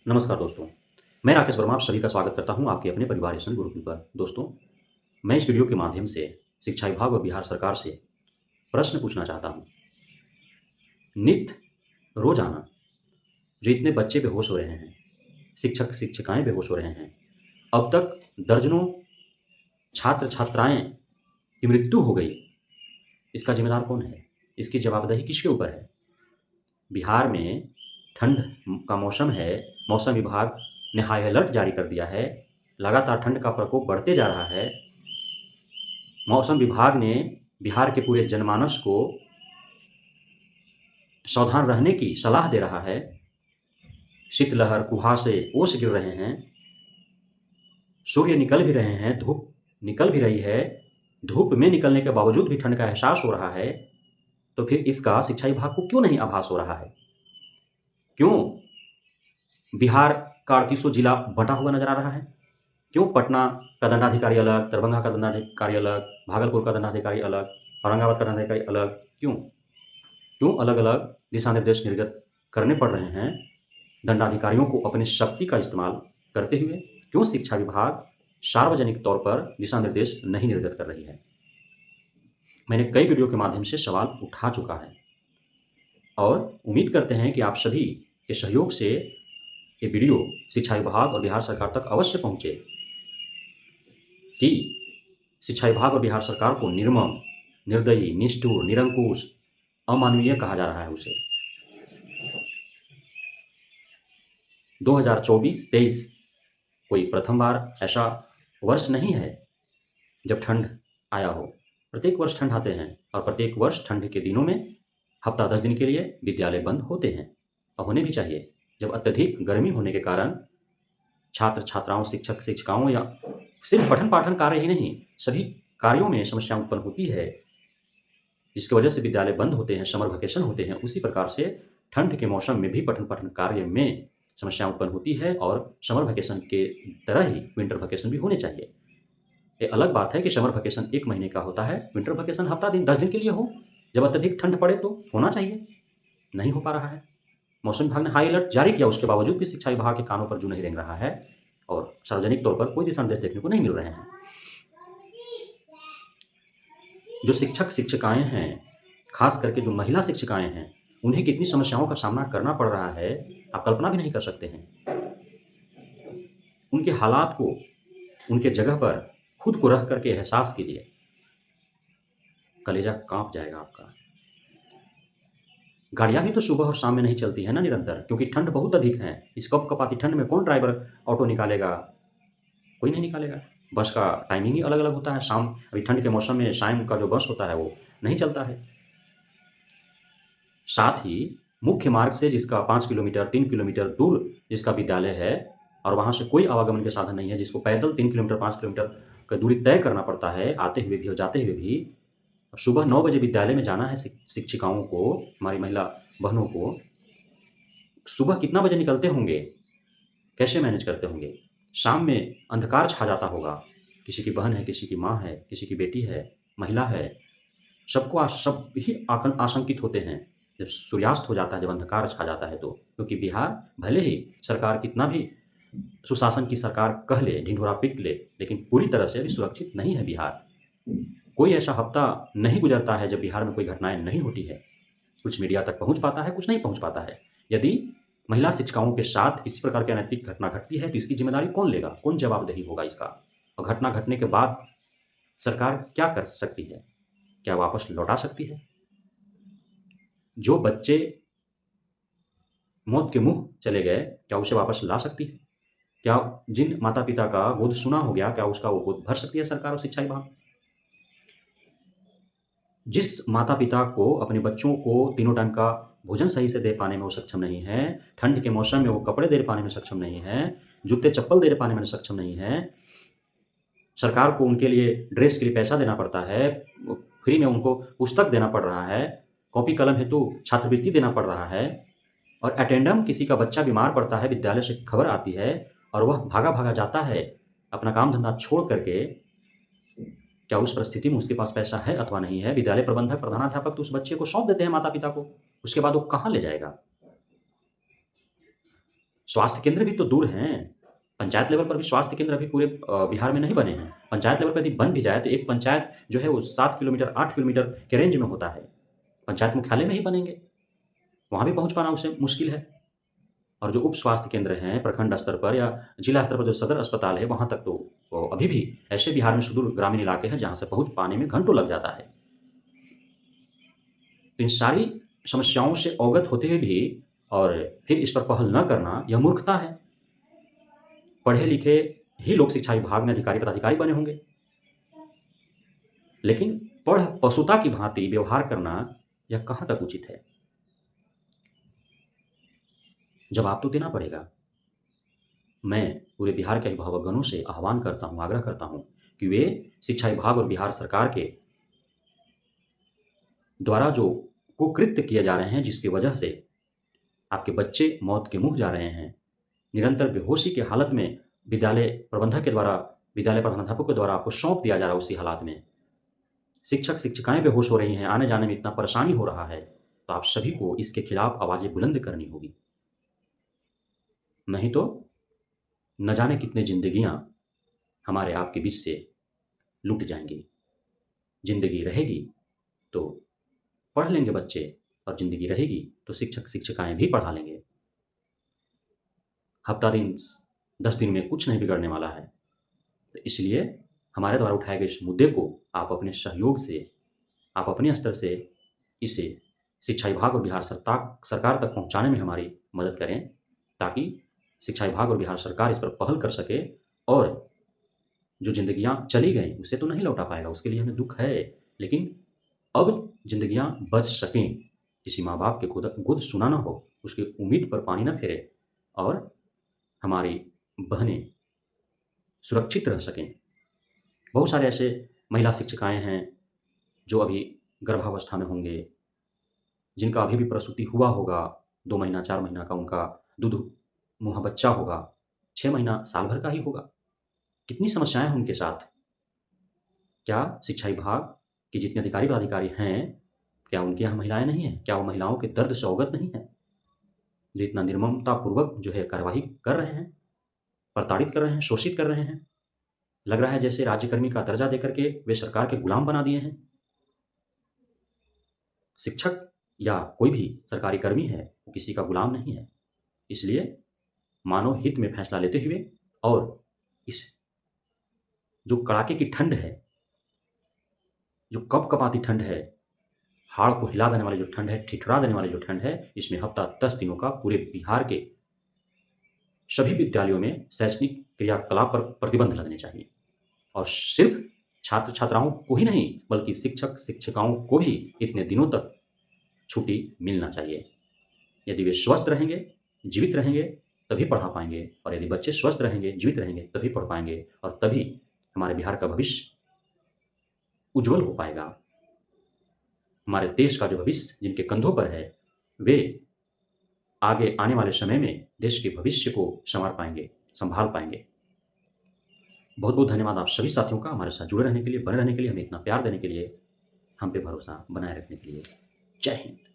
नमस्कार दोस्तों, मैं राकेश वर्मा आप सभी का स्वागत करता हूं आपके अपने परिवार एसएन गुरुकुल पर। दोस्तों, मैं इस वीडियो के माध्यम से शिक्षा विभाग और बिहार सरकार से प्रश्न पूछना चाहता हूं। नित्य रोजाना जो इतने बच्चे बेहोश हो रहे हैं, शिक्षक शिक्षिकाएं बेहोश हो रहे हैं, अब तक दर्जनों छात्र छात्राएं की मृत्यु हो गई, इसका जिम्मेदार कौन है? इसकी जवाबदेही किसके ऊपर है? बिहार में ठंड का मौसम है, मौसम विभाग ने हाई अलर्ट जारी कर दिया है, लगातार ठंड का प्रकोप बढ़ते जा रहा है। मौसम विभाग ने बिहार के पूरे जनमानस को सावधान रहने की सलाह दे रहा है। शीतलहर, कुहासे, ओस गिर रहे हैं, सूर्य निकल भी रहे हैं, धूप निकल भी रही है, धूप में निकलने के बावजूद भी ठंड का एहसास हो रहा है, तो फिर इसका शिक्षा विभाग को क्यों नहीं आभास हो रहा है? क्यों बिहार का 38 जिला बंटा हुआ नजर आ रहा है? क्यों पटना का दंडाधिकारी अलग, दरभंगा का दंडाधिकारी अलग, भागलपुर का दंडाधिकारी अलग, औरंगाबाद का दंडाधिकारी अलग? क्यों अलग अलग दिशा निर्देश निर्गत करने पड़ रहे हैं दंडाधिकारियों को अपनी शक्ति का इस्तेमाल करते हुए? क्यों शिक्षा विभाग सार्वजनिक तौर पर दिशा निर्देश नहीं निर्गत कर रही है? मैंने कई वीडियो के माध्यम से सवाल उठा चुका है और उम्मीद करते हैं कि आप सभी के सहयोग से ये वीडियो शिक्षा विभाग और बिहार सरकार तक अवश्य पहुंचे कि शिक्षा विभाग और बिहार सरकार को निर्मम, निर्दयी, निष्ठुर, निरंकुश, अमानवीय कहा जा रहा है उसे। 2024-23 कोई प्रथम बार ऐसा वर्ष नहीं है जब ठंड आया हो। प्रत्येक वर्ष ठंड आते हैं और प्रत्येक वर्ष ठंड के दिनों में हफ्ता 10 दिन के लिए विद्यालय बंद होते हैं और होने भी चाहिए। जब अत्यधिक गर्मी होने के कारण छात्र छात्राओं, शिक्षक शिक्षिकाओं या सिर्फ पठन पाठन कार्य ही नहीं, सभी कार्यों में समस्या उत्पन्न होती है, जिसकी वजह से विद्यालय बंद होते हैं, समर वेकेशन होते हैं। उसी प्रकार से ठंड के मौसम में भी पठन पाठन कार्य में समस्या उत्पन्न होती है और समर वेकेशन के तरह ही विंटर वेकेशन भी होने चाहिए। ये अलग बात है कि समर वेकेशन 1 महीने का होता है, विंटर वेकेशन हफ्ता दिन 10 दिन के लिए हो। जब अत्यधिक ठंड पड़े तो होना चाहिए, नहीं हो पा रहा है। मौसम विभाग ने हाई अलर्ट जारी किया, उसके बावजूद भी शिक्षा विभाग के कानों पर जू नहीं रेंग रहा है और सार्वजनिक तौर पर कोई दिशा निर्देश देखने को नहीं मिल रहे हैं। जो शिक्षक शिक्षिकाएं हैं, खास करके जो महिला शिक्षिकाएं हैं, उन्हें कितनी समस्याओं का सामना करना पड़ रहा है, आप कल्पना भी नहीं कर सकते हैं। उनके हालात को उनके जगह पर खुद को रख करके एहसास कीजिए, कलेजा कांप जाएगा आपका। गाड़ियां भी तो सुबह और शाम में नहीं चलती है ना निरंतर, क्योंकि ठंड बहुत अधिक है। इस कपकपाती ठंड में कौन ड्राइवर ऑटो निकालेगा? कोई नहीं निकालेगा। बस का टाइमिंग ही अलग अलग होता है। शाम, अभी ठंड के मौसम में शाम का जो बस होता है वो नहीं चलता है। साथ ही मुख्य मार्ग से जिसका 5 किलोमीटर 3 किलोमीटर दूर जिसका विद्यालय है और वहाँ से कोई आवागमन के साधन नहीं है, जिसको पैदल 3 किलोमीटर 5 किलोमीटर का दूरी तय करना पड़ता है, आते हुए भी और जाते हुए भी। अब सुबह 9 बजे विद्यालय में जाना है शिक्षिकाओं को, हमारी महिला बहनों को। सुबह कितना बजे निकलते होंगे, कैसे मैनेज करते होंगे? शाम में अंधकार छा जाता होगा, किसी की बहन है, किसी की माँ है, किसी की बेटी है, महिला है, सब ही आशंकित होते हैं जब सूर्यास्त हो जाता है, जब अंधकार छा जाता है तो। क्योंकि बिहार भले ही सरकार कितना भी सुशासन की सरकार कह ले, ढिंढोरा पीट ले, लेकिन पूरी तरह से अभी सुरक्षित नहीं है बिहार। कोई ऐसा हफ्ता नहीं गुजरता है जब बिहार में कोई घटनाएं नहीं होती है। कुछ मीडिया तक पहुंच पाता है, कुछ नहीं पहुंच पाता है। यदि महिला शिक्षिकाओं के साथ किसी प्रकार की अनैतिक घटना घटती है तो इसकी जिम्मेदारी कौन लेगा? कौन जवाबदेही होगा इसका? और घटना घटने के बाद सरकार क्या कर सकती है? क्या वापस लौटा सकती है? जो बच्चे मौत के मुंह चले गए, क्या उसे वापस ला सकती है? क्या जिन माता पिता का गोद सुना हो गया, क्या उसका वो गोद भर सकती है सरकार और शिक्षा विभाग? जिस माता पिता को अपने बच्चों को तीनों टाइम का भोजन सही से दे पाने में वो सक्षम नहीं है, ठंड के मौसम में वो कपड़े दे पाने में सक्षम नहीं है, जूते चप्पल दे पाने में सक्षम नहीं है, सरकार को उनके लिए ड्रेस के लिए पैसा देना पड़ता है, फ्री में उनको पुस्तक देना पड़ रहा है, कॉपी कलम हेतु छात्रवृत्ति देना पड़ रहा है, और अटेंडम किसी का बच्चा बीमार पड़ता है, विद्यालय से खबर आती है और वह भागा भागा जाता है अपना काम धंधा छोड़ करके। क्या उस परिस्थिति में उसके पास पैसा है अथवा नहीं है? विद्यालय प्रबंधक, प्रधानाध्यापक तो उस बच्चे को सौंप देते हैं माता पिता को, उसके बाद वो कहाँ ले जाएगा? स्वास्थ्य केंद्र भी तो दूर हैं। पंचायत लेवल पर भी स्वास्थ्य केंद्र अभी पूरे बिहार में नहीं बने हैं। पंचायत लेवल पर यदि बन भी जाए तो एक पंचायत जो है वो 7 किलोमीटर 8 किलोमीटर के रेंज में होता है। पंचायत मुख्यालय में ही बनेंगे, वहाँ भी पहुँच पाना उसे मुश्किल है। और जो उप स्वास्थ्य केंद्र हैं प्रखंड स्तर पर या जिला स्तर पर जो सदर अस्पताल है वहाँ तक तो अभी भी ऐसे बिहार में सुदूर ग्रामीण इलाके हैं जहाँ से पहुँच पाने में घंटों लग जाता है। तो इन सारी समस्याओं से अवगत होते हुए भी और फिर इस पर पहल न करना यह मूर्खता है। पढ़े लिखे ही लोग शिक्षा विभाग में अधिकारी पदाधिकारी बने होंगे, लेकिन पढ़ पशुता की भांति व्यवहार करना यह कहाँ तक उचित है? जवाब तो देना पड़ेगा। मैं पूरे बिहार के अभिभावकगणों से आह्वान करता हूँ, आग्रह करता हूँ कि वे शिक्षा विभाग और बिहार सरकार के द्वारा जो कुकृत्य किए जा रहे हैं, जिसकी वजह से आपके बच्चे मौत के मुँह जा रहे हैं, निरंतर बेहोशी की हालत में विद्यालय प्रबंधक के द्वारा, विद्यालय प्रधानाध्यापक के द्वारा आपको सौंप दिया जा रहा है उसी हालात में। शिक्षक शिक्षिकाएँ बेहोश हो रही हैं, आने-जाने में इतना परेशानी हो रहा है, तो आप सभी को इसके खिलाफ आवाज़ें बुलंद करनी होगी। नहीं तो न जाने कितने ज़िंदगियाँ हमारे आपके बीच से लुट जाएँगी। ज़िंदगी रहेगी तो पढ़ लेंगे बच्चे और ज़िंदगी रहेगी तो शिक्षक शिक्षिकाएँ भी पढ़ा लेंगे। हफ्ता दिन 10 दिन में कुछ नहीं बिगड़ने वाला है। तो इसलिए हमारे द्वारा उठाए गए इस मुद्दे को आप अपने सहयोग से, आप अपने स्तर से इसे शिक्षा विभाग और बिहार सरकार तक पहुँचाने में हमारी मदद करें, ताकि शिक्षा विभाग और बिहार सरकार इस पर पहल कर सके और जो ज़िंदगियाँ चली गईं उसे तो नहीं लौटा पाएगा, उसके लिए हमें दुःख है, लेकिन अब ज़िंदगियाँ बच सकें, किसी माँ-बाप के गोद सुना ना हो, उसकी उम्मीद पर पानी ना फिरे और हमारी बहनें सुरक्षित रह सकें। बहुत सारे ऐसे महिला शिक्षिकाएँ हैं जो अभी गर्भावस्था में होंगे, जिनका अभी भी प्रसूति हुआ होगा, 2 महीना 4 महीना का उनका दूध-मुँहा बच्चा होगा, 6 महीना साल भर का ही होगा। कितनी समस्याएँ हैं उनके साथ। क्या शिक्षा विभाग के जितने अधिकारी पदाधिकारी हैं, क्या उनके यहाँ महिलाएँ नहीं हैं? क्या वो महिलाओं के दर्द से अवगत नहीं हैं? जो इतना निर्ममतापूर्वक जो है कार्यवाही कर रहे हैं, प्रताड़ित कर रहे हैं, शोषित कर रहे हैं। लग रहा है जैसे राज्यकर्मी का दर्जा देकर के वे सरकार के गुलाम बना दिए हैं। शिक्षक या कोई भी सरकारी कर्मी है, वो किसी का गुलाम नहीं है। इसलिए मानव हित में फैसला लेते हुए और इस जो कड़ाके की ठंड है, जो कपकपाती ठंड है, हाड़ को हिला देने वाली जो ठंड है, ठिठुरा देने वाली जो ठंड है, इसमें हफ्ता 10 दिनों का पूरे बिहार के सभी विद्यालयों में शैक्षणिक क्रियाकलाप पर प्रतिबंध लगने चाहिए और सिर्फ छात्र-छात्राओं को ही नहीं, बल्कि शिक्षक-शिक्षिकाओं को भी इतने दिनों तक छुट्टी मिलना चाहिए। यदि वे स्वस्थ रहेंगे, जीवित रहेंगे, तभी पढ़ा पाएँगे और यदि बच्चे स्वस्थ रहेंगे, जीवित रहेंगे, तभी पढ़ पाएँगे और तभी हमारे बिहार का भविष्य उज्ज्वल हो पाएगा। हमारे देश का जो भविष्य जिनके कंधों पर है, वे आगे आने वाले समय में देश के भविष्य को सँवार पाएँगे, सँभाल पाएँगे। बहुत-बहुत धन्यवाद आप सभी साथियों का हमारे साथ जुड़े रहने के लिए, बने रहने के लिए, हमें इतना प्यार देने के लिए, हम पे भरोसा बनाए रखने के लिए। जय हिंद।